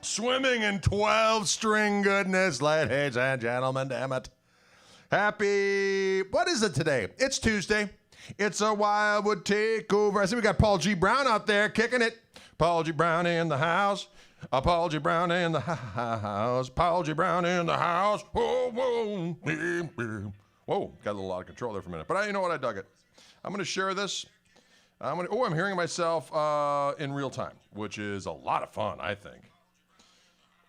Swimming in 12-string goodness, ladies and gentlemen, damn it. Happy, what is it today? It's Tuesday. It's a Wildwood takeover. I see we got Paul G. Brown out there kicking it. Paul G. Brown in the house. Paul G. Brown in the house. Paul G. Brown in the house. Whoa, whoa. Whoa, got a little out of control there for a minute. But you know what? I dug it. I'm going to share this. I'm hearing myself in real time, which is a lot of fun, I think.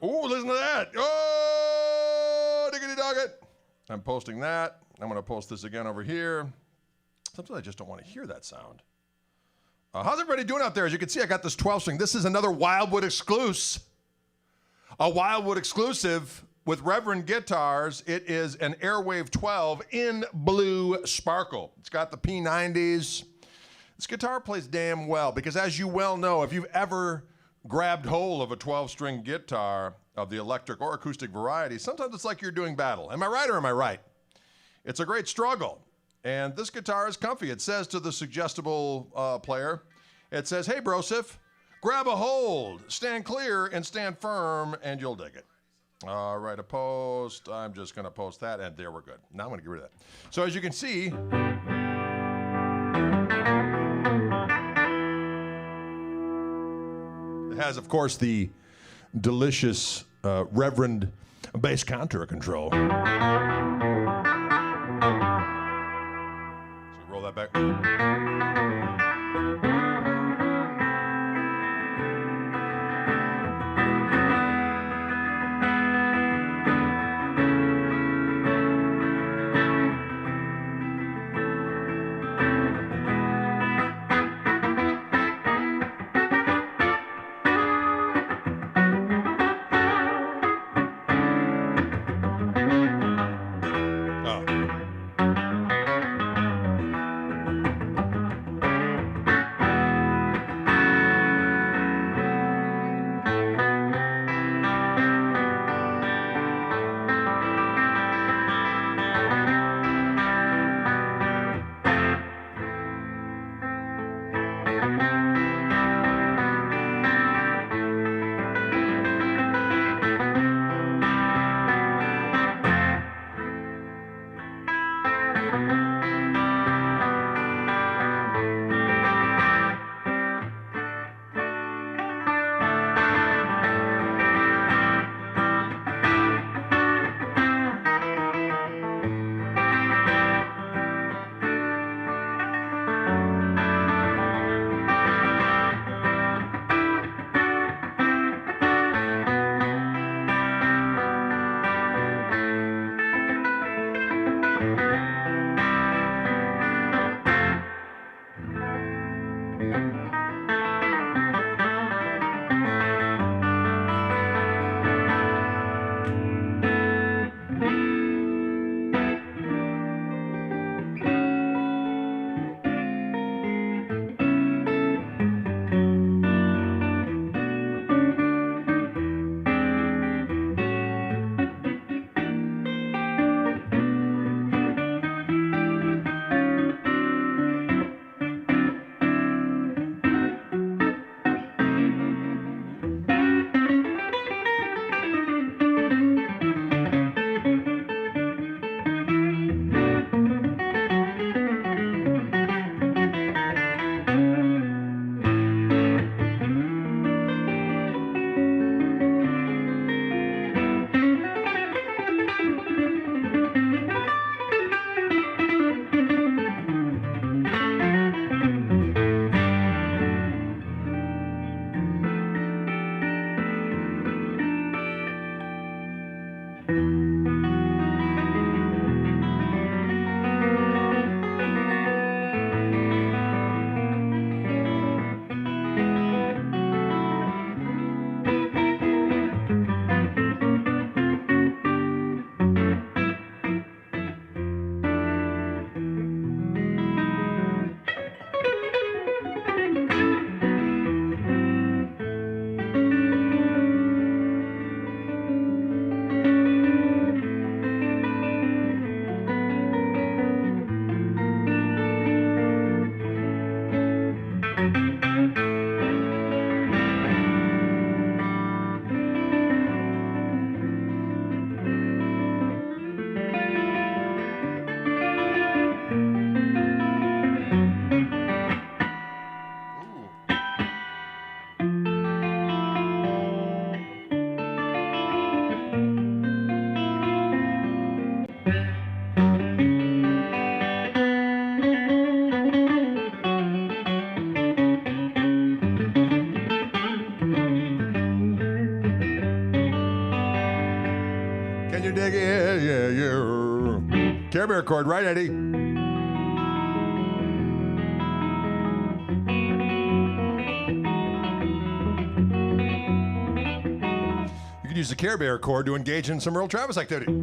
Oh, listen to that. Oh, diggity dog it. I'm posting that. I'm going to post this again over here. Sometimes I just don't want to hear that sound. How's everybody doing out there? As you can see, I got this 12-string. This is another Wildwood exclusive. A Wildwood exclusive with Reverend guitars. It is an Airwave 12 in blue sparkle. It's got the P90s. This guitar plays damn well because, as you well know, if you've ever grabbed hold of a 12-string guitar of the electric or acoustic variety, sometimes it's like you're doing battle. Am I right or am I right? It's a great struggle. And this guitar is comfy. It says to the suggestible player, it says, hey, brosif, grab a hold, stand clear and stand firm, and you'll dig it. All right, a post. I'm just going to post that, and there we're good. Now I'm going to get rid of that. So as you can see, it has, of course, the delicious Reverend bass contour control. So roll that back. dig it, yeah, yeah. Care Bear chord, right, Eddie? You can use the Care Bear chord to engage in some Earl Travis activity.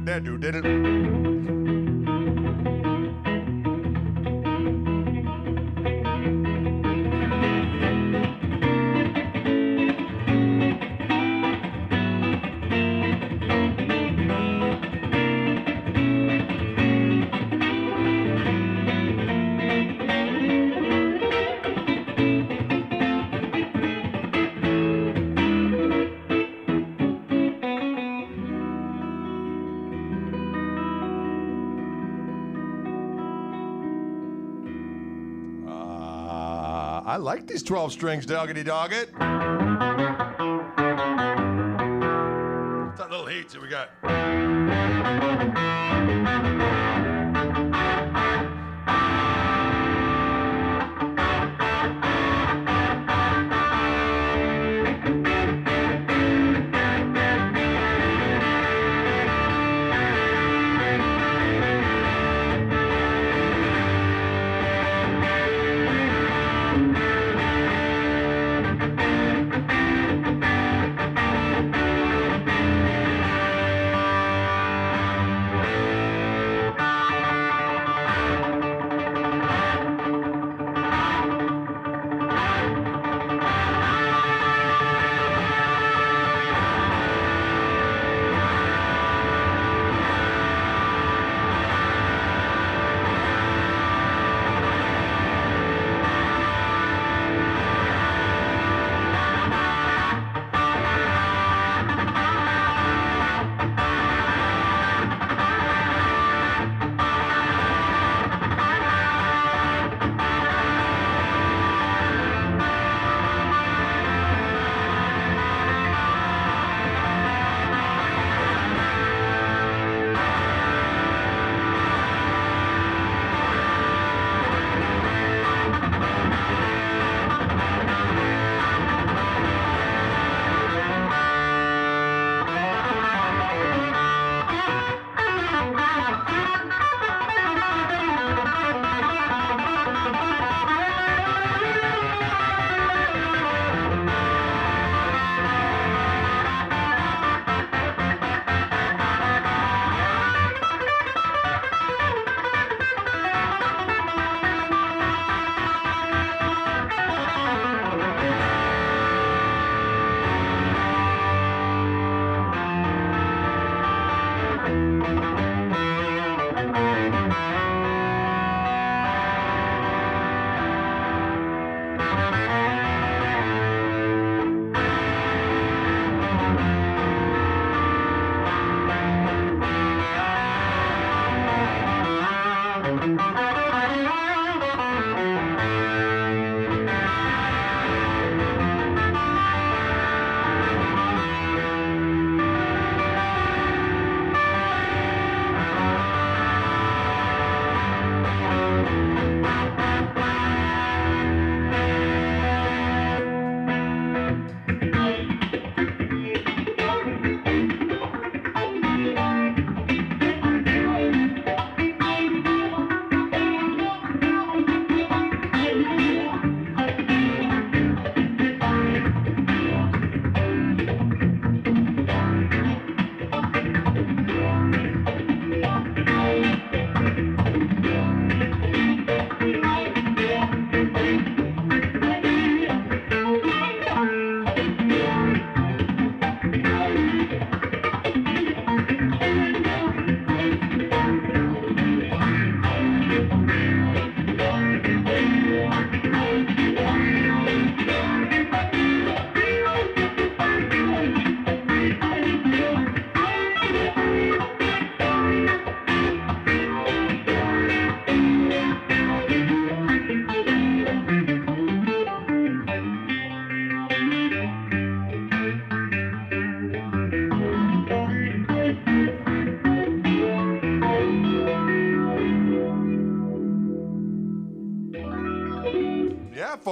That dude did it. I like these 12 strings, doggity dog it. That little heat that we got.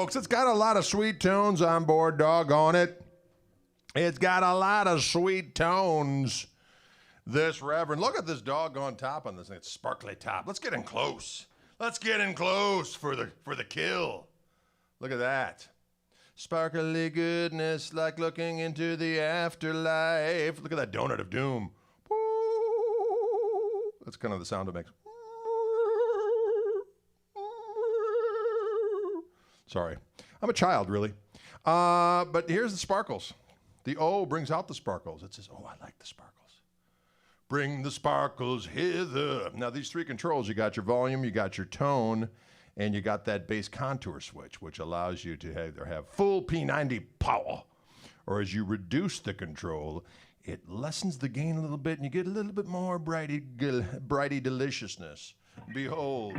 folks. It's got a lot of sweet tones on board, doggone it. It's got a lot of sweet tones. This Reverend. Look at this doggone top on this thing. It's sparkly top. Let's get in close. Let's get in close for the kill. Look at that. Sparkly goodness like looking into the afterlife. Look at that donut of doom. That's kind of the sound it makes. Sorry. I'm a child, really. But here's the sparkles. The O brings out the sparkles. It says, oh, I like the sparkles. Bring the sparkles hither. Now, these three controls, you got your volume, you got your tone, and you got that bass contour switch, which allows you to either have full P90 power, or as you reduce the control, it lessens the gain a little bit, and you get a little bit more brighty deliciousness. Behold.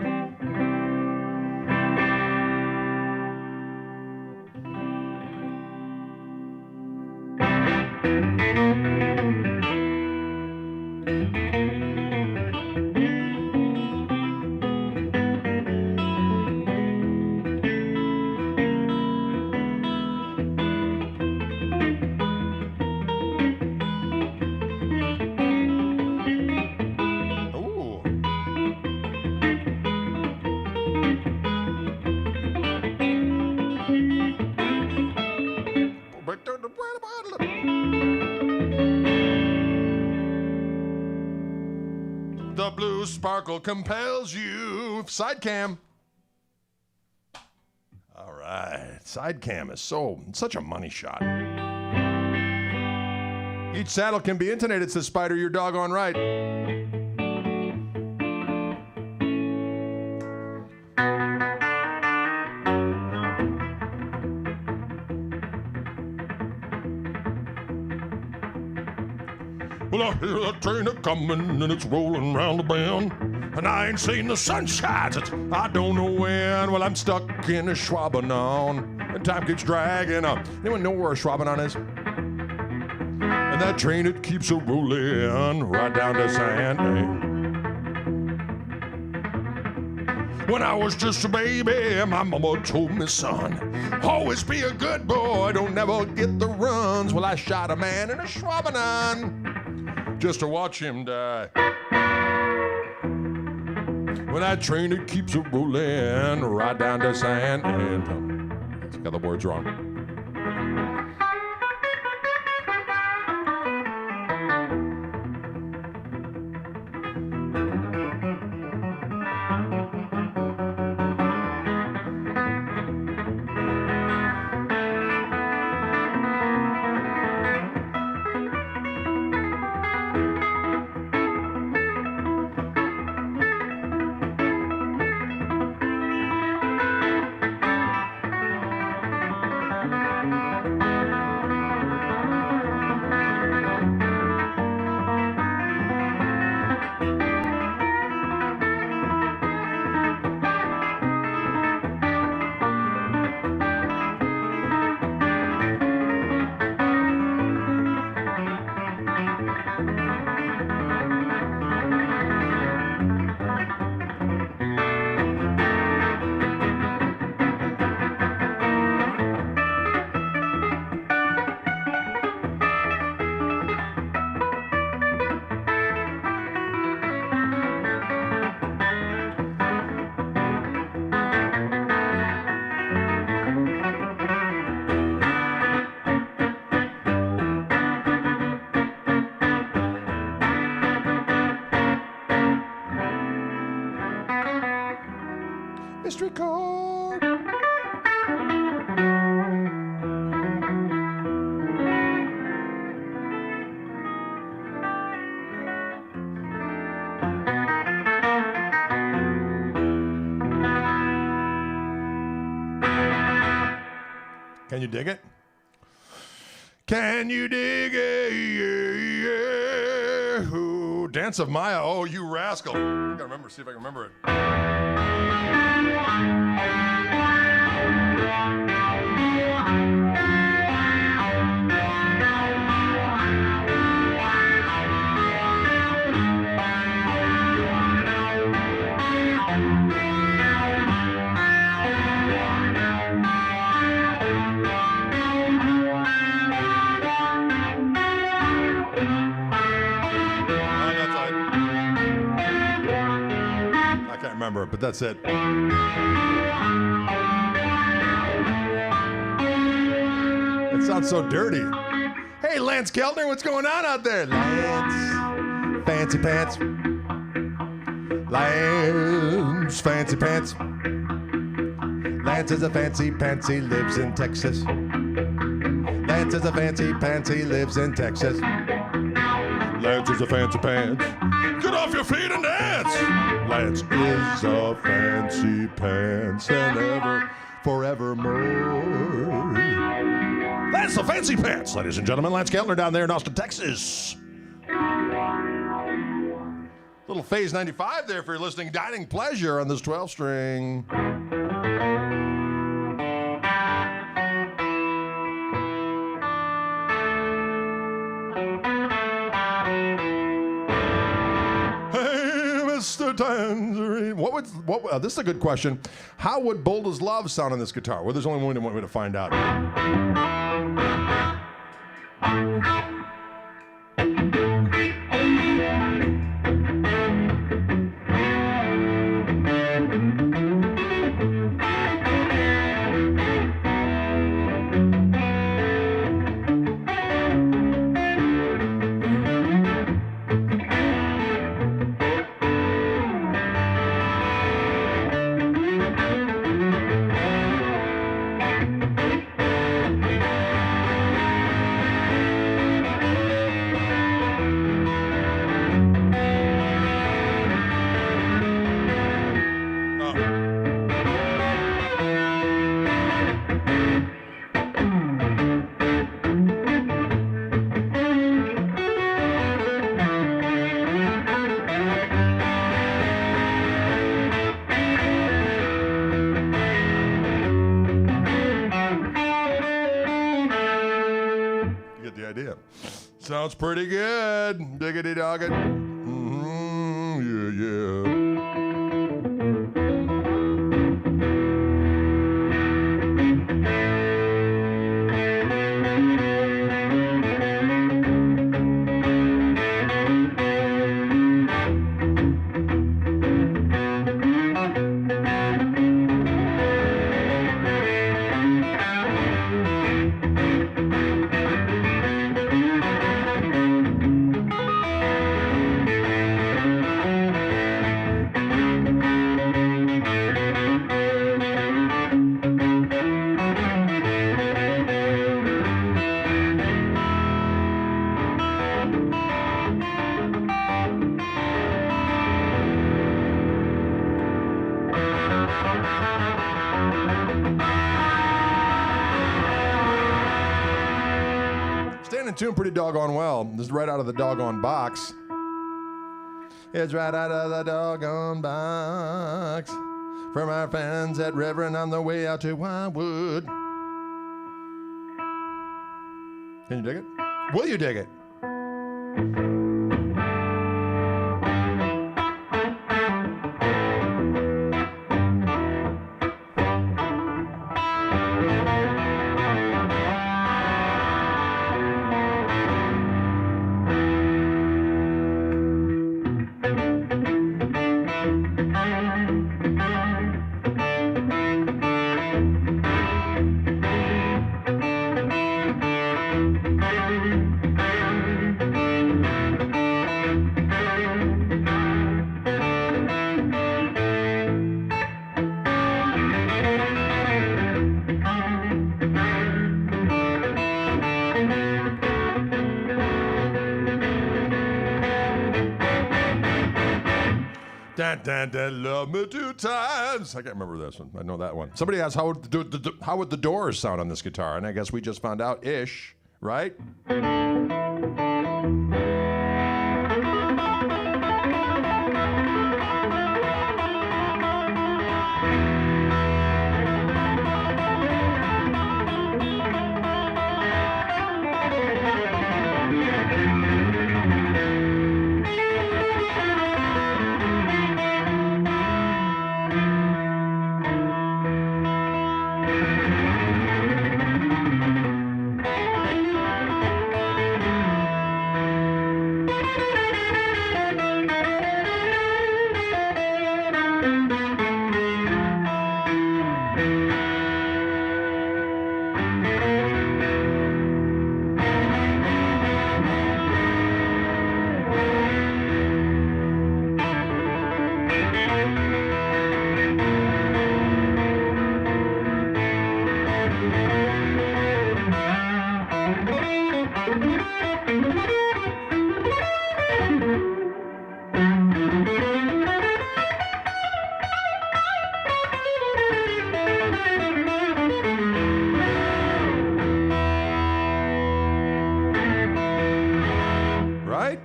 The blue sparkle compels you. Side cam. All right. Side cam is such a money shot. Each saddle can be intonated, says Spider. You're doggone right. Well, I hear that train a-comin' and it's rolling round the bend, and I ain't seen the sunshine since I don't know when. Well, I'm stuck in a Schwabenon, and time keeps dragging up. Anyone know where a Schwabenon is? And that train, it keeps a-rollin' right down to San Diego. When I was just a baby, my mama told me, son, always be a good boy, don't never get the runs. Well, I shot a man in a Schwabenon just to watch him die. When that train, it keeps a-rollin' right down to San Antonio. I got the words wrong. Mystery card. Can you dig it? Can you dig it? Ooh, Dance of Maya. Oh, you rascal. I gotta remember, see if I can remember it. remember it, but that's it. It sounds so dirty. Hey, Lance Keltner, what's going on out there? Lance, fancy pants. Lance, fancy pants. Lance is a fancy pants, he lives in Texas. Lance is a fancy pants, he lives in Texas. Lance is a fancy pants. Get off your feet and dance. Lance is a fancy pants and ever, forevermore. Lance the fancy pants, ladies and gentlemen. Lance Keltner down there in Austin, Texas. Little Phase 95 there for your listening dining pleasure on this 12-string. Mr. Tangerine. This is a good question. How would Bold as Love sound on this guitar? Well, there's only one way to find out. Sounds pretty good. Diggity dogged. Yeah. Tune pretty doggone well. This is right out of the doggone box. It's right out of the doggone box. From our fans at Reverend on the way out to Wildwood. Can you dig it? Will you dig it? Love me 2 times. I can't remember this one. I know that one. Somebody asked how would the Doors sound on this guitar, and I guess we just found out ish, right? Right?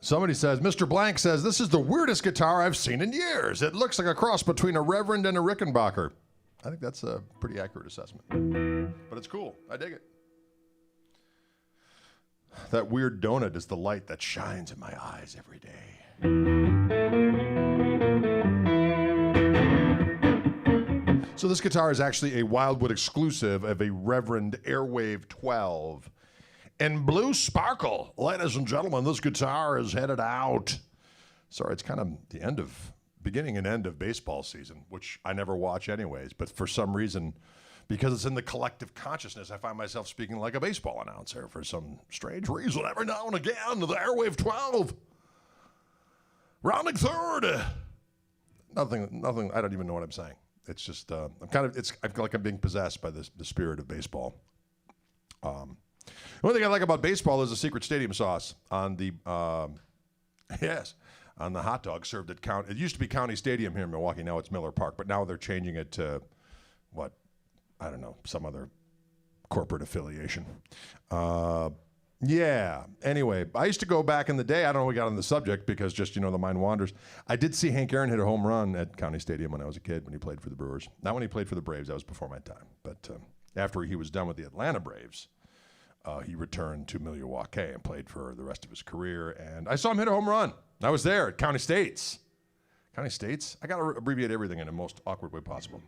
Somebody says, Mr. Blank says, this is the weirdest guitar I've seen in years. It looks like a cross between a Reverend and a Rickenbacker. I think that's a pretty accurate assessment. But it's cool. I dig it. That weird donut is the light that shines in my eyes every day. So this guitar is actually a Wildwood exclusive of a Reverend Airwave 12. In blue sparkle, ladies and gentlemen, this guitar is headed out. Sorry, it's kind of the beginning and end of baseball season, which I never watch anyways, but for some reason, because it's in the collective consciousness, I find myself speaking like a baseball announcer for some strange reason. Every now and again, the Airwave 12. Rounding third. Nothing, I don't even know what I'm saying. It's just, I feel like I'm being possessed by the spirit of baseball. The only thing I like about baseball is the secret stadium sauce on the, on the hot dog served at it used to be County Stadium here in Milwaukee. Now it's Miller Park, but now they're changing it to I don't know, some other corporate affiliation. Anyway, I used to go back in the day. I don't know we got on the subject because just, the mind wanders. I did see Hank Aaron hit a home run at County Stadium when I was a kid when he played for the Brewers. Not when he played for the Braves. That was before my time. But after he was done with the Atlanta Braves, he returned to Milwaukee and played for the rest of his career. And I saw him hit a home run. I was there at County States. County States? I got to abbreviate everything in the most awkward way possible.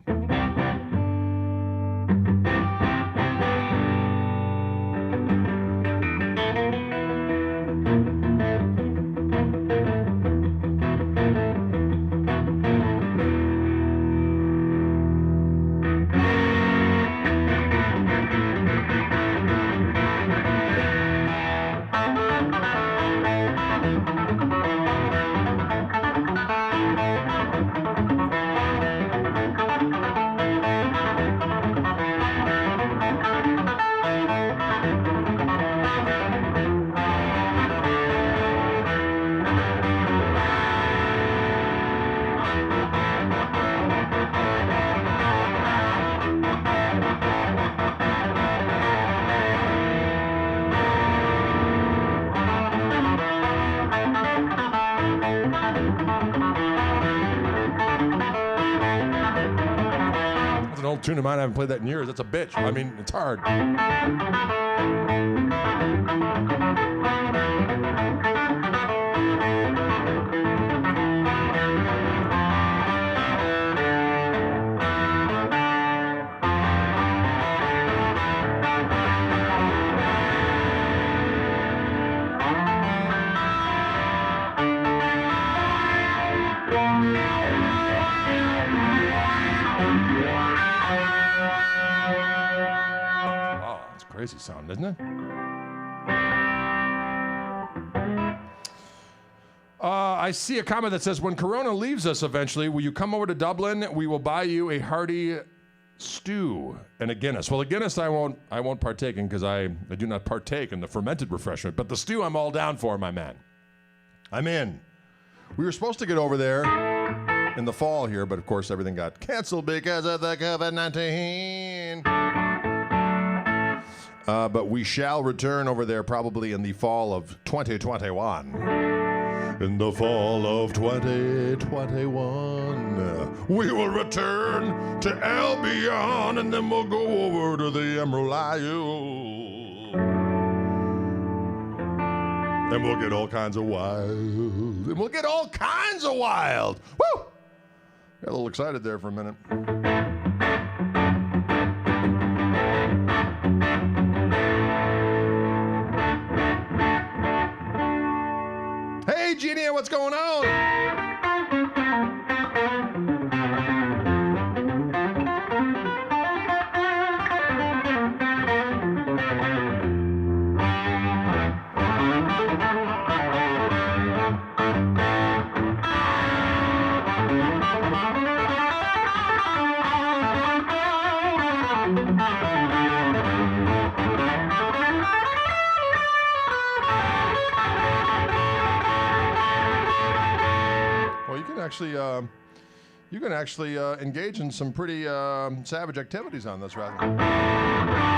Tune of mine, I haven't played that in years. That's a bitch. I mean, it's hard. Crazy sound, isn't it? I see a comment that says, when Corona leaves us eventually, will you come over to Dublin? We will buy you a hearty stew and a Guinness. Well, a Guinness I won't partake in because I do not partake in the fermented refreshment, but the stew I'm all down for, my man. I'm in. We were supposed to get over there in the fall here, but of course everything got canceled because of the COVID-19. But we shall return over there probably in the fall of 2021. In the fall of 2021, we will return to Albion, and then we'll go over to the Emerald Isle. And we'll get all kinds of wild. Woo! Got a little excited there for a minute. Hey, Genie, what's going on? actually engage in some pretty savage activities on this rather.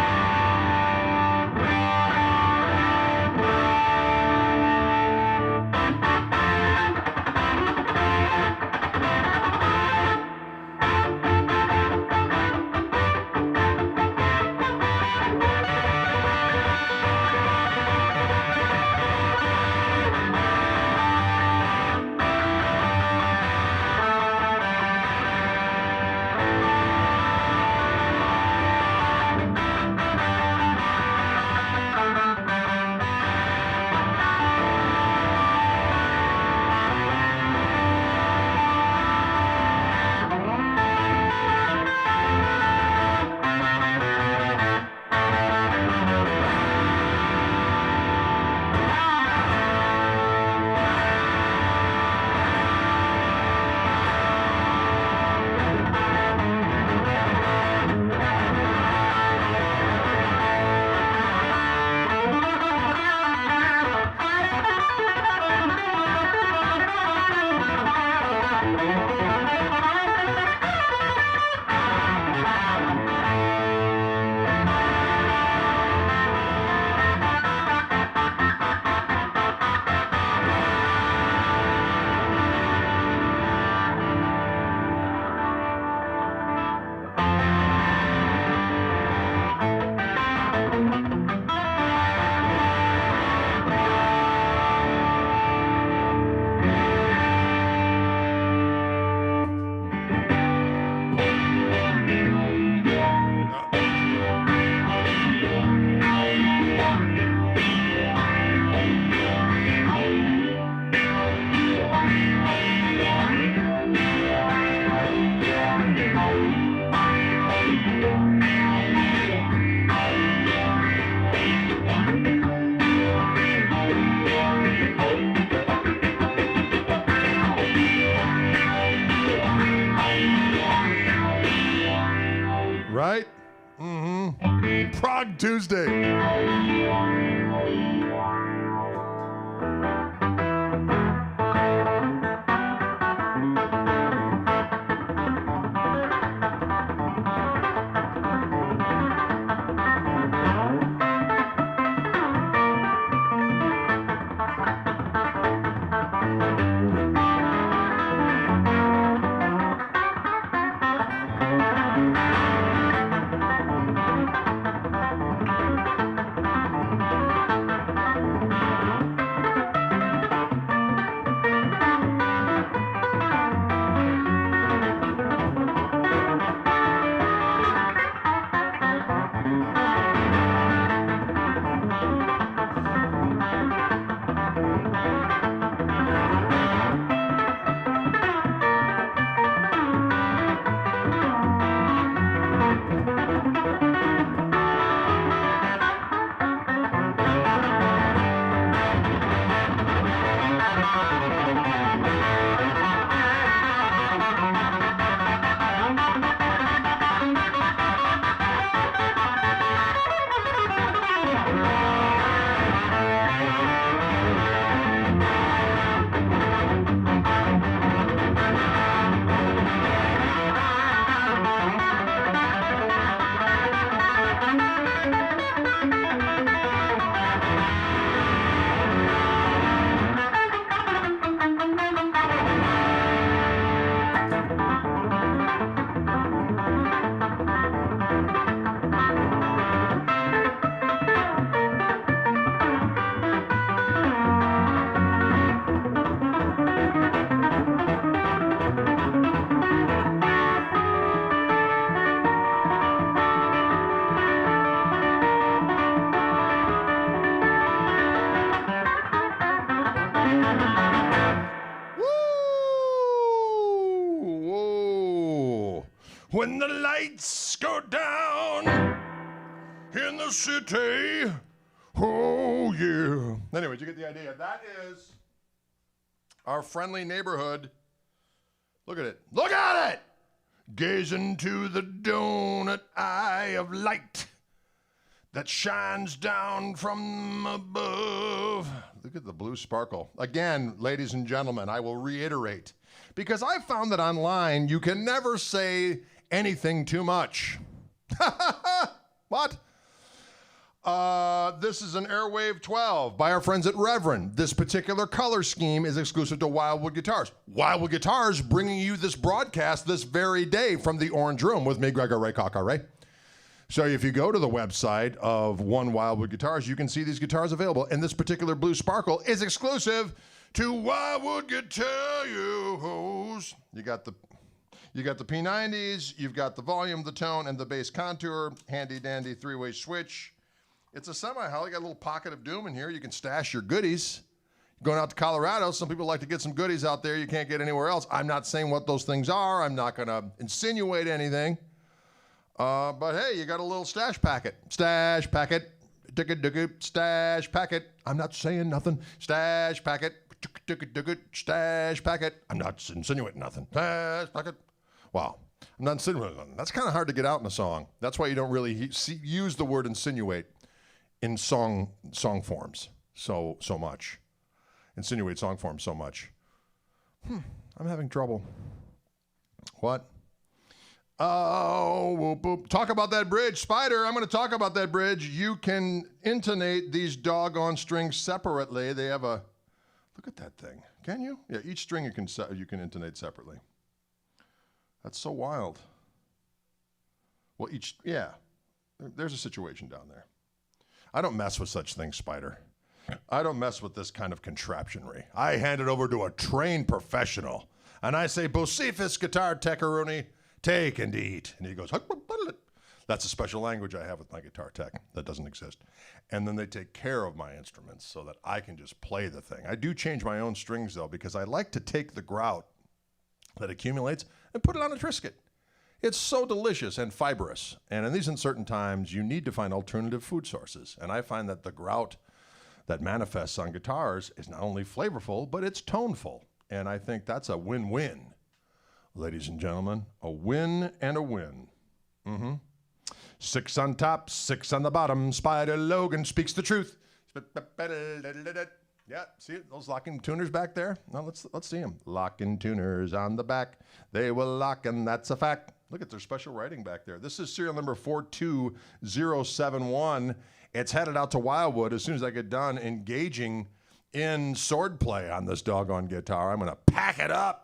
Right? Mm-hmm. Prague Tuesday. When the lights go down in the city, oh yeah. Anyways, you get the idea. That is our friendly neighborhood. Look at it. Look at it! Gaze into the donut eye of light. that shines down from above. Look at the blue sparkle. Again, ladies and gentlemen, I will reiterate, because I found that online you can never say anything too much. What? This is an Airwave 12 by our friends at Reverend. This particular color scheme is exclusive to Wildwood Guitars. Wildwood Guitars bringing you this broadcast this very day from the Orange Room with me, Gregor Ray Koch, all right? So if you go to the website of One Wildwood Guitars, you can see these guitars available. And this particular blue sparkle is exclusive to Wildwood Guitars. You got the P90s, you've got the volume, the tone, and the bass contour. Handy dandy three-way switch. It's a semi-hollow. You got a little pocket of doom in here. You can stash your goodies. Going out to Colorado, some people like to get some goodies out there you can't get anywhere else. I'm not saying what those things are. I'm not going to insinuate anything. But hey, you got a little stash packet. Stash packet. Stash packet. I'm not saying nothing. Stash packet. Stash packet. I'm not insinuating nothing. Stash packet. Wow. I'm not insinuating nothing. That's kind of hard to get out in a song. That's why you don't really use the word insinuate in song forms so much. Insinuate song forms so much. I'm having trouble. What? Oh, whoop, whoop. Talk about that bridge. Spider, I'm going to talk about that bridge. You can intonate these doggone strings separately. They have a, look at that thing. Can you? Yeah, each string you can intonate separately. That's so wild. Well, yeah, there's a situation down there. I don't mess with such things, Spider. I don't mess with this kind of contraptionry. I hand it over to a trained professional, and I say, Bocephus guitar techaruni, take and eat. And he goes, that's a special language I have with my guitar tech that doesn't exist. And then they take care of my instruments so that I can just play the thing. I do change my own strings, though, because I like to take the grout that accumulates and put it on a Trisket. It's so delicious and fibrous. And in these uncertain times, you need to find alternative food sources. And I find that the grout that manifests on guitars is not only flavorful, but it's toneful. And I think that's a win-win. Ladies and gentlemen, a win and a win. 6 on top, 6 on the bottom. Spider Logan speaks the truth. Yeah, see those locking tuners back there? Now let's see them. Locking tuners on the back. They will lock, and that's a fact. Look at their special writing back there. This is serial number 42071. It's headed out to Wildwood as soon as I get done engaging in swordplay on this doggone guitar. I'm going to pack it up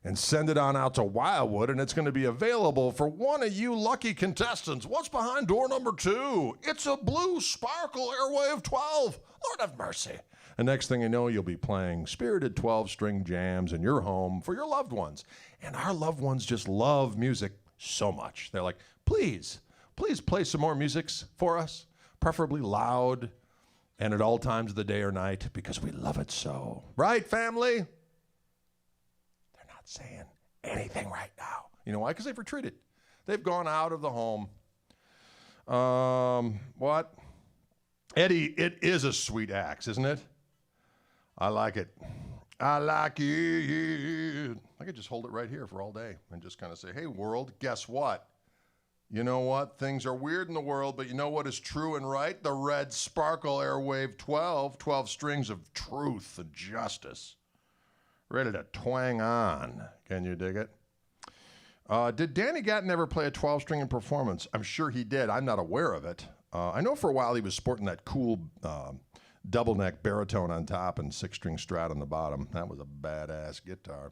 and send it on out to Wildwood, and it's going to be available for one of you lucky contestants. What's behind door number 2? It's a blue sparkle Airwave 12. Lord have mercy. And next thing you know, you'll be playing spirited 12-string jams in your home for your loved ones. And our loved ones just love music so much. They're like, please play some more musics for us, preferably loud and at all times of the day or night, because we love it so. Right, family? Saying anything right now. You know why? Because they've retreated. They've gone out of the home. What? Eddie, it is a sweet axe, isn't it? I like it. I like it. I could just hold it right here for all day and just kind of say, hey, world, guess what? You know what? Things are weird in the world, but you know what is true and right? The red sparkle Airwave 12 strings of truth and justice. Ready to twang on. Can you dig it? Did Danny Gatton ever play a 12-string in performance? I'm sure he did. I'm not aware of it. I know for a while he was sporting that cool double-neck baritone on top and 6-string Strat on the bottom. That was a badass guitar.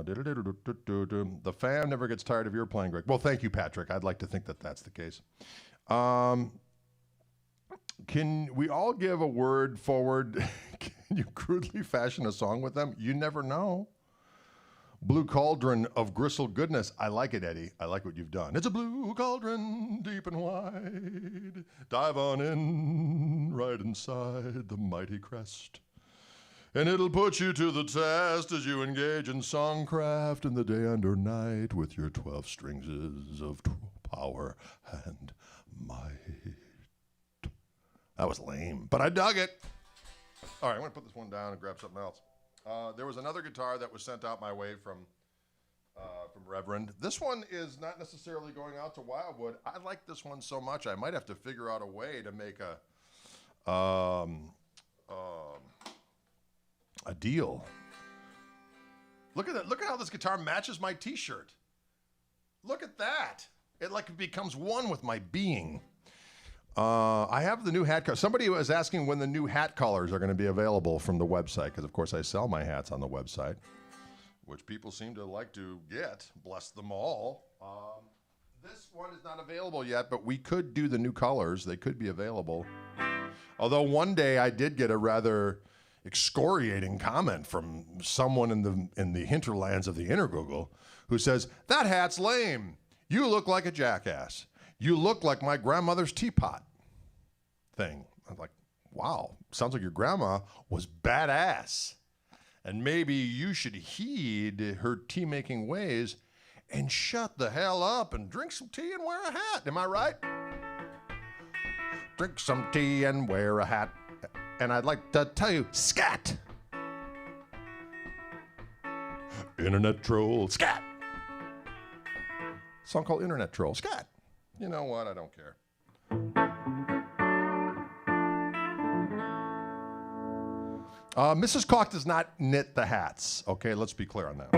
The fan never gets tired of your playing, Greg. Well, thank you, Patrick. I'd like to think that that's the case. Can we all give a word forward? Can you crudely fashion a song with them? You never know. Blue Cauldron of Gristle Goodness. I like it, Eddie. I like what you've done. It's a blue cauldron, deep and wide. Dive on in, right inside the mighty crest. And it'll put you to the test as you engage in songcraft in the day and or night with your 12 strings of power and might. That was lame, but I dug it. All right, I'm going to put this one down and grab something else. There was another guitar that was sent out my way from from Reverend. This one is not necessarily going out to Wildwood. I like this one so much, I might have to figure out a way to make a deal. Look at that. Look at how this guitar matches my t-shirt. Look at that. It like becomes one with my being. I have the new hat color. Somebody was asking when the new hat colors are going to be available from the website, because of course I sell my hats on the website, which people seem to like to get. Bless them all. This one is not available yet, but we could do the new colors. They could be available. Although one day I did get a rather excoriating comment from someone in the hinterlands of the inner Google who says, "That hat's lame. You look like a jackass. You look like my grandmother's teapot thing." I'm like, wow, sounds like your grandma was badass. And maybe you should heed her tea-making ways and shut the hell up and drink some tea and wear a hat. Am I right? Drink some tea and wear a hat. And I'd like to tell you, scat. Internet troll, scat. Song called Internet Troll, scat. You know what? I don't care. Mrs. Koch does not knit the hats. Okay, let's be clear on that.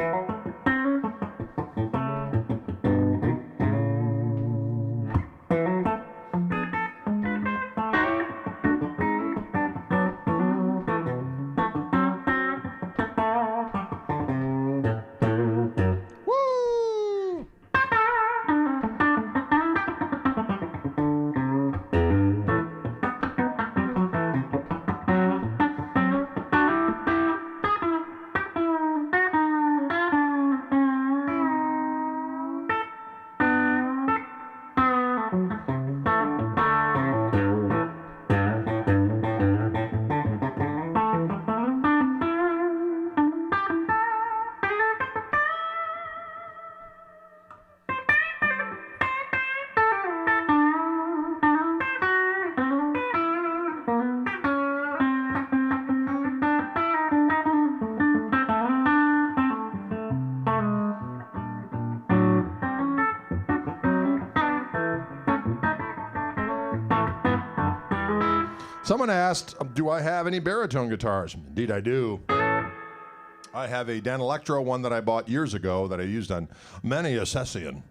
Someone asked, do I have any baritone guitars? Indeed, I do. I have a Dan Electro one that I bought years ago that I used on many a session.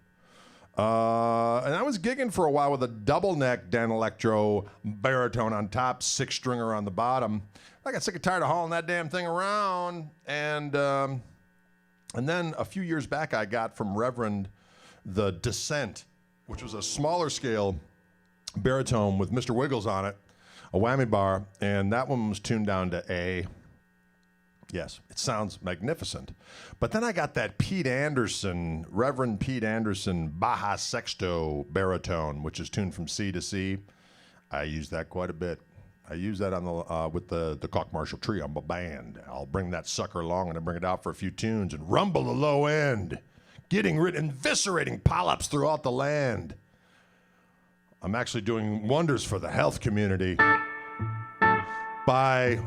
And I was gigging for a while with a double neck Dan Electro baritone on top, 6-stringer on the bottom. I got sick and tired of hauling that damn thing around. And then a few years back, I got from Reverend the Descent, which was a smaller scale baritone with Mr. Wiggles on it, a whammy bar, and that one was tuned down to A. Yes, it sounds magnificent. But then I got that Pete Anderson, Reverend Pete Anderson Baja Sexto baritone, which is tuned from C to C. I use that quite a bit. I use that on the with the Koch Marshall Trio band. I'll bring that sucker along and I bring it out for a few tunes and rumble the low end, getting rid, eviscerating polyps throughout the land. I'm actually doing wonders for the health community by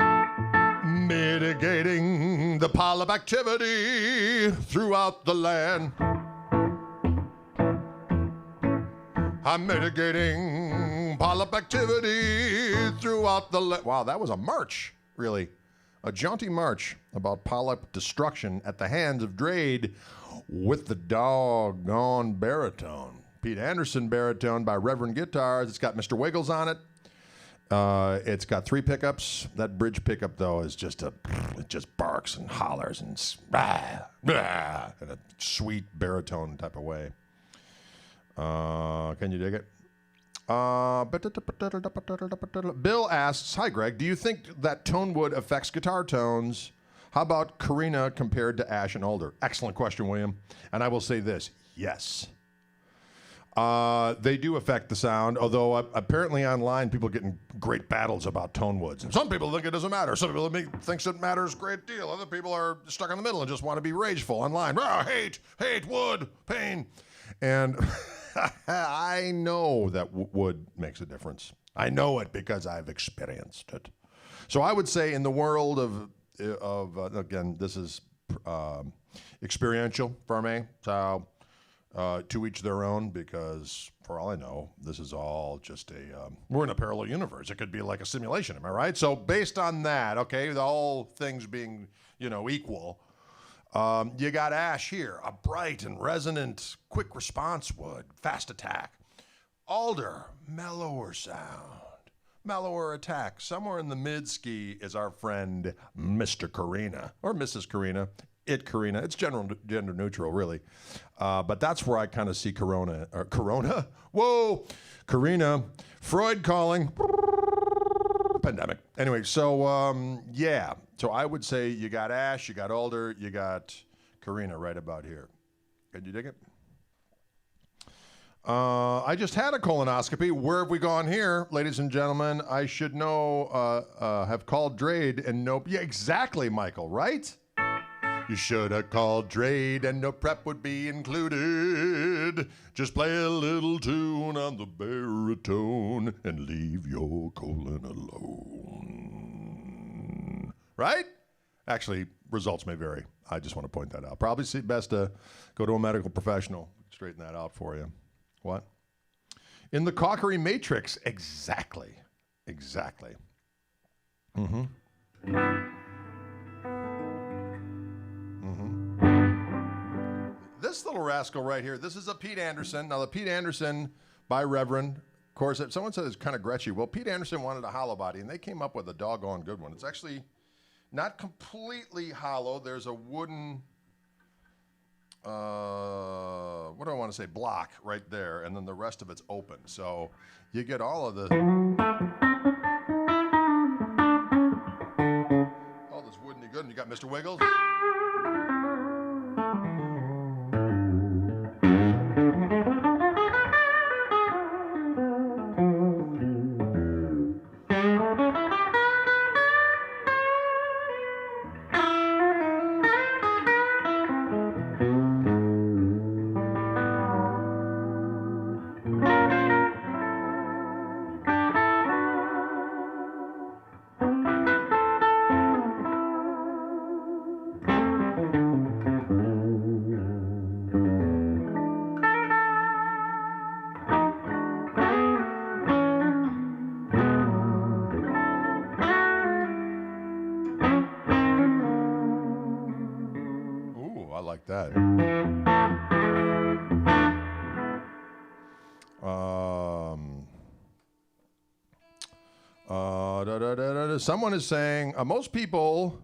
mitigating the polyp activity throughout the land. I'm mitigating polyp activity throughout the land. Wow, that was a march, really. A jaunty march about polyp destruction at the hands of Drade with the doggone baritone. Pete Anderson baritone by Reverend Guitars. It's got Mr. Wiggles on it. It's got 3 pickups. That bridge pickup, though, is just it just barks and hollers and in a sweet baritone type of way. Can you dig it? Bill asks, hi, Greg, do you think that tone wood affects guitar tones? How about Karina compared to Ash and Alder? Excellent question, William. And I will say this, yes. They do affect the sound, although apparently online people are getting great battles about tone woods. And some people think it doesn't matter. Some people think it matters a great deal. Other people are stuck in the middle and just want to be rageful online. Hate, wood, pain. And I know that wood makes a difference. I know it because I've experienced it. So I would say in the world of again, this is experiential for me. So to each their own, because for all I know, this is all just we're in a parallel universe. It could be like a simulation, am I right? So based on that, okay, the whole things being, equal, you got ash here, a bright and resonant quick response wood, fast attack. Alder, mellower sound, mellower attack. Somewhere in the mid-ski is our friend Mr. Karina, or Mrs. Karina. Karina. It's gender neutral, really. But that's where I kind of see Corona. Corona? Whoa! Karina. Freud calling. Pandemic. Anyway, so, yeah. So I would say you got Ash, you got Alder, you got Karina right about here. Can you dig it? I just had a colonoscopy. Where have we gone here, ladies and gentlemen? I should know, have called Drade and no... Yeah, exactly, Michael, right? You should have called Drade and no prep would be included. Just play a little tune on the baritone and leave your colon alone. Right? Actually, results may vary. I just want to point that out. Probably best to go to a medical professional. Straighten that out for you. What? In the Kochery matrix. Exactly. Exactly. Mm-hmm. This little rascal right here, this is a Pete Anderson. Now, the Pete Anderson by Reverend, of course, someone said it's kind of gretchy. Well, Pete Anderson wanted a hollow body, and they came up with a doggone good one. It's actually not completely hollow. There's a wooden, what do I want to say, block right there, and then the rest of it's open. So you get all of the... all this woodeny good, and you got Mr. Wiggles. That. Someone is saying most people.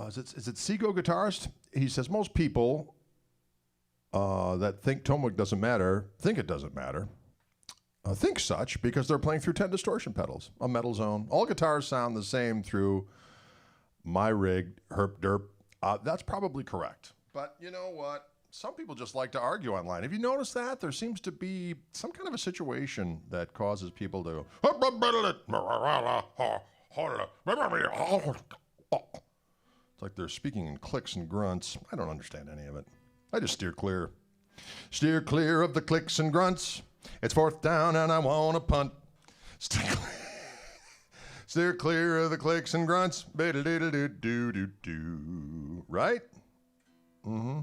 Is it Seago guitarist? He says most people that think tone width doesn't matter think it doesn't matter. Think such because they're playing through 10 distortion pedals, a metal zone. All guitars sound the same through my rig, herp derp. That's probably correct. But you know what? Some people just like to argue online. Have you noticed that? There seems to be some kind of a situation that causes people to... It's like they're speaking in clicks and grunts. I don't understand any of it. I just steer clear. Steer clear of the clicks and grunts. It's fourth down and I want to punt. Steer clear of the clicks and grunts. Right? Mm-hmm.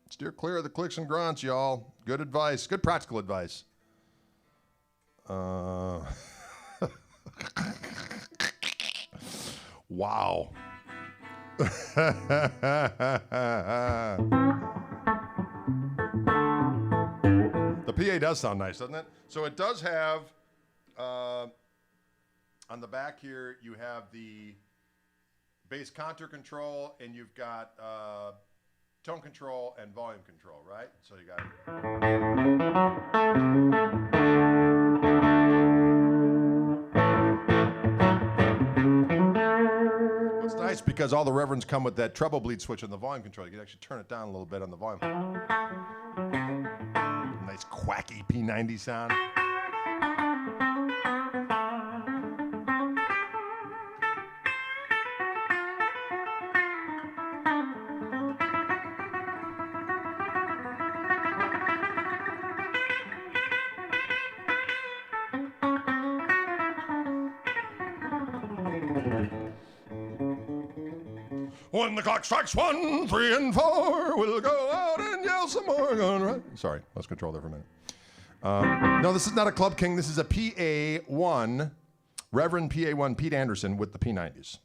Steer clear of the clicks and grunts, y'all. Good advice. Good practical advice. Wow. The PA does sound nice, doesn't it? So it does have... on the back here, you have the bass contour control, and you've got tone control and volume control, right? So you got... What's nice, because all the Reverends come with that treble bleed switch on the volume control. You can actually turn it down a little bit on the volume. Nice quacky P90 sound. When the clock strikes 1, 3, and 4, we'll go out and yell some more. Right? Sorry, lost control there for a minute. No, this is not a Club King. This is a PA1, Reverend PA1 Pete Anderson with the P90s.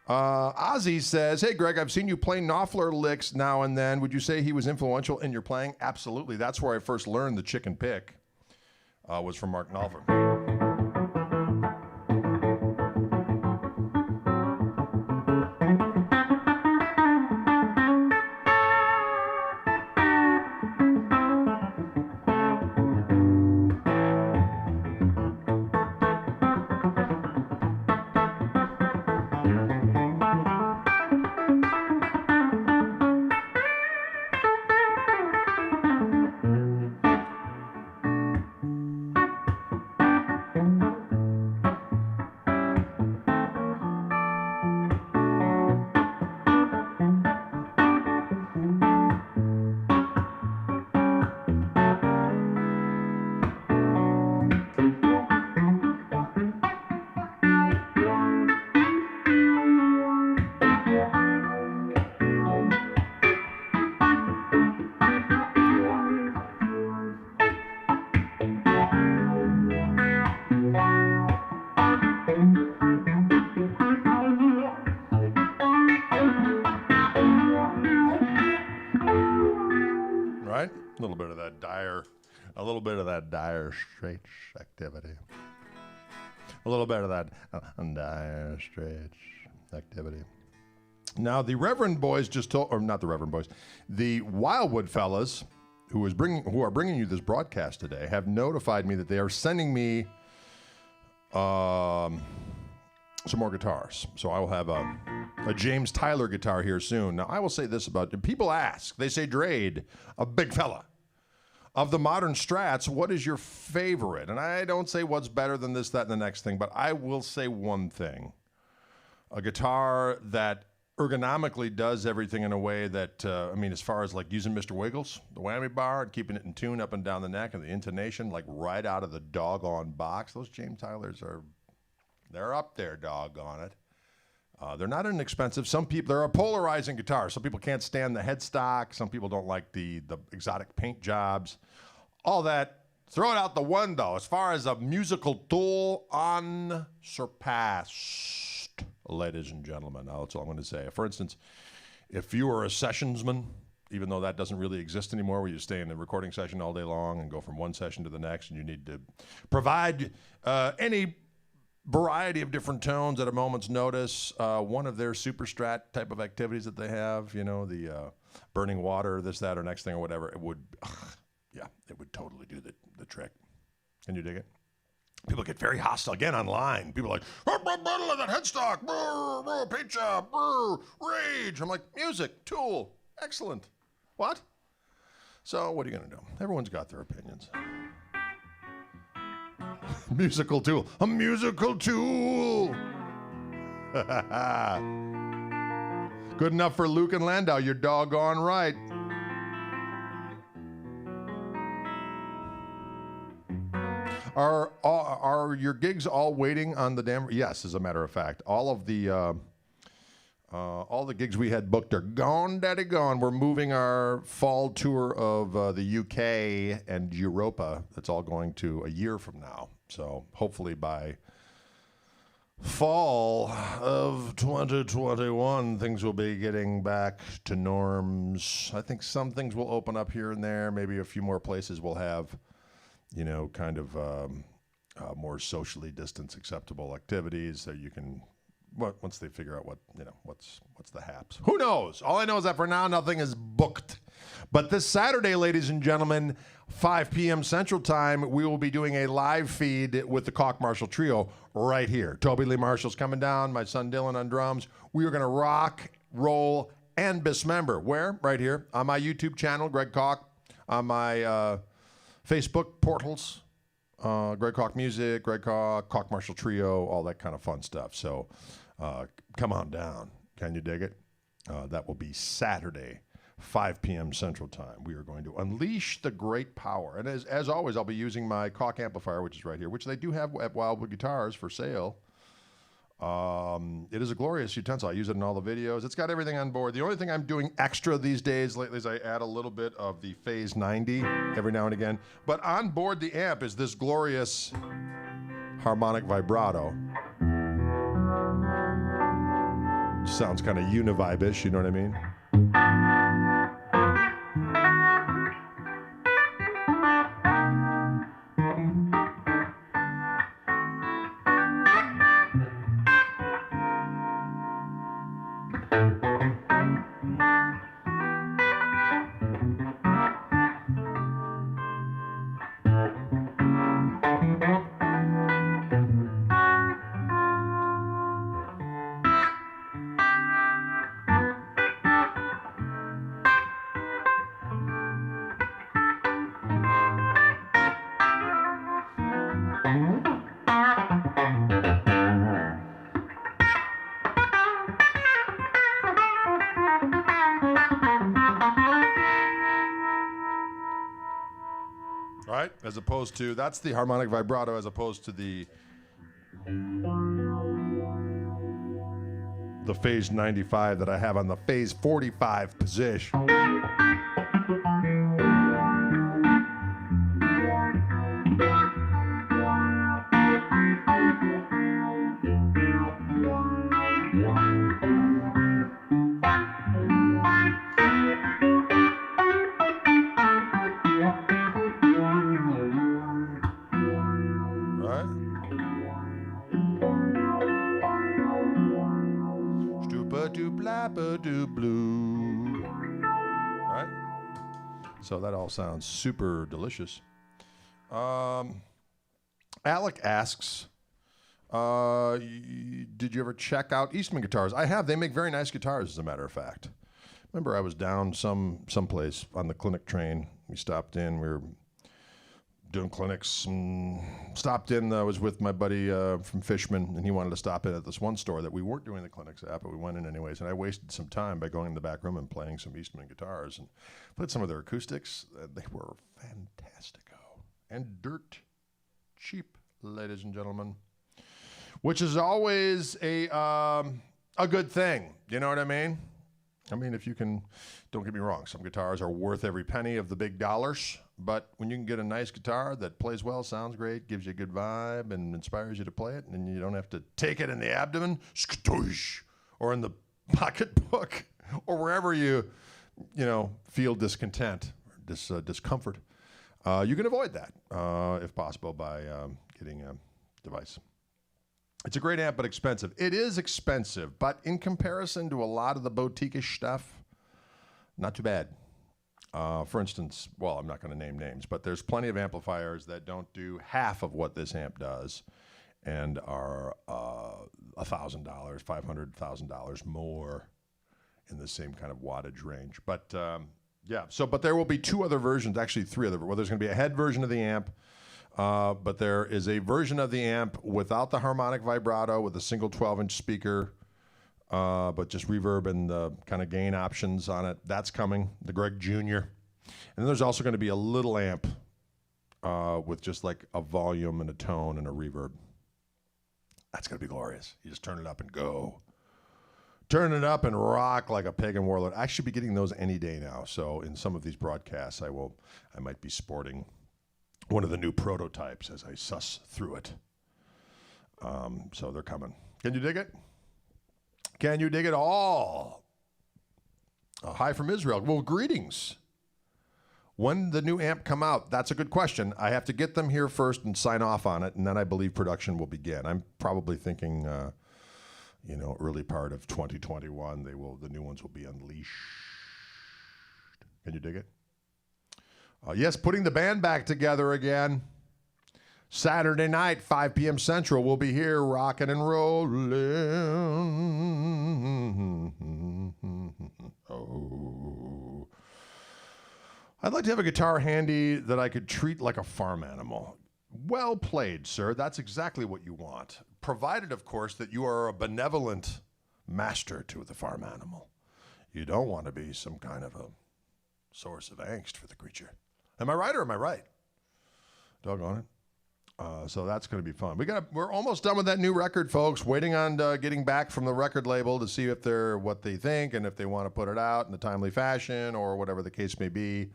Ozzy says, hey, Greg, I've seen you play Knopfler licks now and then. Would you say he was influential in your playing? Absolutely. That's where I first learned the chicken pick, was from Mark Knopfler. A little bit of that dire straits activity. A little bit of that dire straits activity. Now, the Reverend boys just told, or not the Reverend boys, the Wildwood fellas who are bringing you this broadcast today have notified me that they are sending me some more guitars. So I will have a James Tyler guitar here soon. Now, I will say this about it. People ask, they say, Drade, a big fella, of the modern Strats, what is your favorite? And I don't say what's better than this, that, and the next thing, but I will say one thing. A guitar that ergonomically does everything in a way that, as far as like using Mr. Wiggles, the whammy bar, and keeping it in tune up and down the neck, and the intonation, like right out of the doggone box. Those James Tylers they're up there, doggone it. They're not inexpensive. Some people, they're a polarizing guitar. Some people can't stand the headstock. Some people don't like the exotic paint jobs. All that, throw it out the window. As far as a musical tool, unsurpassed, ladies and gentlemen. Now, that's all I'm going to say. For instance, if you were a sessionsman, even though that doesn't really exist anymore, where you stay in a recording session all day long and go from one session to the next, and you need to provide any variety of different tones at a moment's notice. One of their super strat type of activities that they have, the burning water, this, that, or next thing or whatever, it would totally do the trick. Can you dig it? People get very hostile again online. People are like, that headstock, paint job, rage. I'm like, music, tool, excellent. What? So what are you going to do? Everyone's got their opinions. Musical tool. A musical tool. Good enough for Luke and Landau. You're doggone right. Are your gigs all waiting on the damn? Yes, as a matter of fact. All the gigs we had booked are gone, daddy gone. We're moving our fall tour of the UK and Europa. That's all going to a year from now. So hopefully by fall of 2021, things will be getting back to norms. I think some things will open up here and there. Maybe a few more places will have, kind of more socially distanced acceptable activities that you can, once they figure out what's the haps. Who knows? All I know is that for now, nothing is booked. But this Saturday, ladies and gentlemen, 5 p.m. Central Time, we will be doing a live feed with the Koch Marshall Trio right here. Toby Lee Marshall's coming down, my son Dylan on drums. We are going to rock, roll, and dismember. Where? Right here on my YouTube channel, Greg Koch, on my Facebook portals, Greg Koch Music, Greg Koch, Koch Marshall Trio, all that kind of fun stuff. So come on down. Can you dig it? That will be Saturday, 5 p.m. Central Time. We are going to unleash the great power. And as always, I'll be using my Koch amplifier, which is right here, which they do have at Wildwood Guitars for sale. It is a glorious utensil. I use it in all the videos. It's got everything on board. The only thing I'm doing extra these days lately is I add a little bit of the Phase 90 every now and again. But on board the amp is this glorious harmonic vibrato. Sounds kind of univibe-ish, you know what I mean? Right? As opposed to, that's the harmonic vibrato as opposed to the Phase 95 that I have on the Phase 45 position. Blue. Right? So that all sounds super delicious. Alec asks, did you ever check out Eastman Guitars? I have. They make very nice guitars, as a matter of fact. Remember, I was down someplace on the clinic train. We stopped in. We were doing clinics. Stopped in. I was with my buddy from Fishman, and he wanted to stop in at this one store that we weren't doing the clinics at, but we went in anyways. And I wasted some time by going in the back room and playing some Eastman guitars and played some of their acoustics. They were fantastico and dirt cheap, ladies and gentlemen, which is always a good thing. You know what I mean? I mean, if you can, don't get me wrong, some guitars are worth every penny of the big dollars, but when you can get a nice guitar that plays well, sounds great, gives you a good vibe, and inspires you to play it, and you don't have to take it in the abdomen, or in the pocketbook, or wherever you feel discontent, discomfort, you can avoid that, if possible, by getting a device. It's a great amp, but expensive. It is expensive, but in comparison to a lot of the boutique-ish stuff, not too bad. For instance, well, I'm not going to name names, but there's plenty of amplifiers that don't do half of what this amp does and are $1,000, $500,000 more in the same kind of wattage range. But yeah, but there will be two other versions, actually three other. Well, there's going to be a head version of the amp. But there is a version of the amp without the harmonic vibrato with a single 12-inch speaker, but just reverb and the kind of gain options on it. That's coming, the Greg Jr. And then there's also going to be a little amp with just like a volume and a tone and a reverb. That's going to be glorious. You just turn it up and go. Turn it up and rock like a pagan warlord. I should be getting those any day now. So in some of these broadcasts, I might be sporting one of the new prototypes as I suss through it. So they're coming. Can you dig it? Can you dig it all? Hi from Israel. Well, greetings. When the new amp come out? That's a good question. I have to get them here first and sign off on it, and then I believe production will begin. I'm probably thinking, early part of 2021. The new ones will be unleashed. Can you dig it? Yes, putting the band back together again. Saturday night, 5 p.m. Central, we'll be here rocking and rolling. Oh. I'd like to have a guitar handy that I could treat like a farm animal. Well played, sir. That's exactly what you want. Provided, of course, that you are a benevolent master to the farm animal. You don't want to be some kind of a source of angst for the creature. Am I right or am I right? Doggone it. So that's going to be fun. We're almost done with that new record, folks. Waiting on getting back from the record label to see if what they think and if they want to put it out in a timely fashion or whatever the case may be.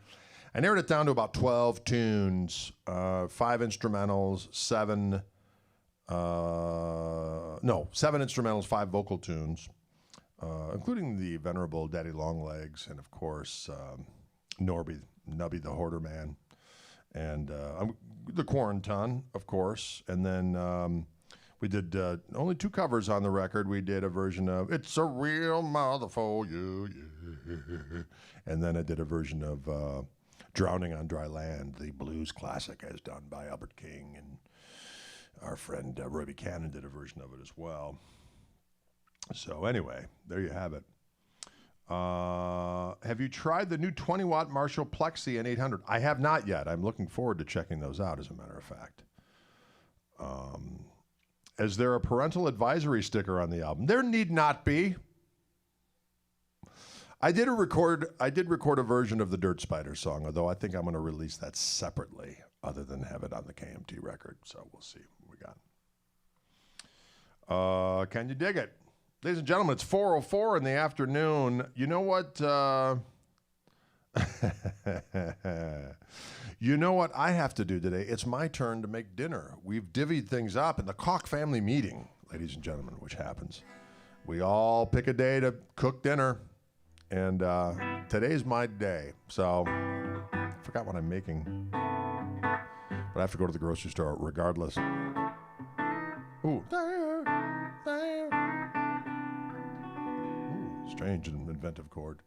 I narrowed it down to about 12 tunes, 5 instrumentals, 7 instrumentals, 5 vocal tunes, including the venerable Daddy Longlegs and, of course, Nubby the Hoarder Man, and the Quaranton, of course. And then we did only 2 covers on the record. We did a version of It's a Real Mother for You, yeah. And then I did a version of Drowning on Dry Land, the blues classic as done by Albert King, and our friend Roy Buchanan did a version of it as well. So anyway, there you have it. Have you tried the new 20-watt Marshall Plexi N800? I have not yet. I'm looking forward to checking those out, as a matter of fact. Is there a parental advisory sticker on the album? There need not be. I did record a version of the Dirt Spider song, although I think I'm going to release that separately, other than have it on the KMT record. So we'll see what we got. Can you dig it? Ladies and gentlemen, it's 4:04 in the afternoon. You know what? You know what I have to do today? It's my turn to make dinner. We've divvied things up in the Koch family meeting, ladies and gentlemen, which happens. We all pick a day to cook dinner. And today's my day, so I forgot what I'm making. But I have to go to the grocery store regardless. Ooh. Ooh, strange and inventive chord.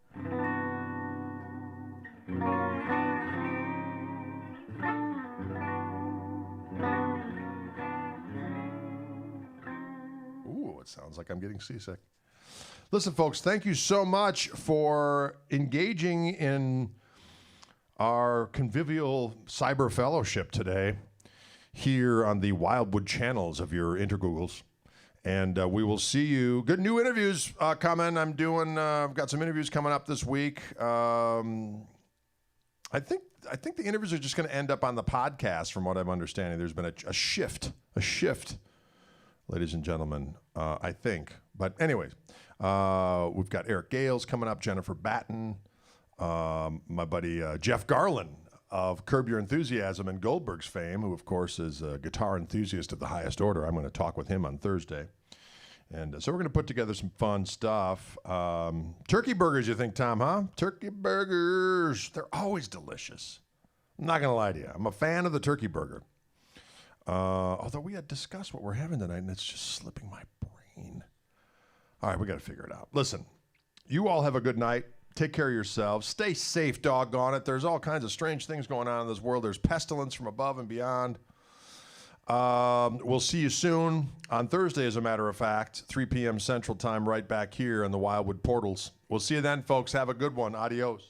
Ooh, it sounds like I'm getting seasick. Listen, folks, thank you so much for engaging in our convivial cyber fellowship today here on the Wildwood channels of your intergoogles. And we will see you. Good new interviews coming. I've got some interviews coming up this week. I think the interviews are just going to end up on the podcast, from what I'm understanding. There's been a shift, ladies and gentlemen, I think. But anyways. We've got Eric Gales coming up, Jennifer Batten, my buddy Jeff Garland of Curb Your Enthusiasm and Goldberg's fame, who, of course, is a guitar enthusiast of the highest order. I'm going to talk with him on Thursday. And so we're going to put together some fun stuff. Turkey burgers, you think, Tom, huh? Turkey burgers. They're always delicious. I'm not going to lie to you. I'm a fan of the turkey burger. Although we had discussed what we're having tonight, and it's just slipping my brain. All right, we got to figure it out. Listen, you all have a good night. Take care of yourselves. Stay safe, doggone it. There's all kinds of strange things going on in this world. There's pestilence from above and beyond. We'll see you soon on Thursday, as a matter of fact, 3 p.m. Central Time, right back here on the Wildwood portals. We'll see you then, folks. Have a good one. Adios.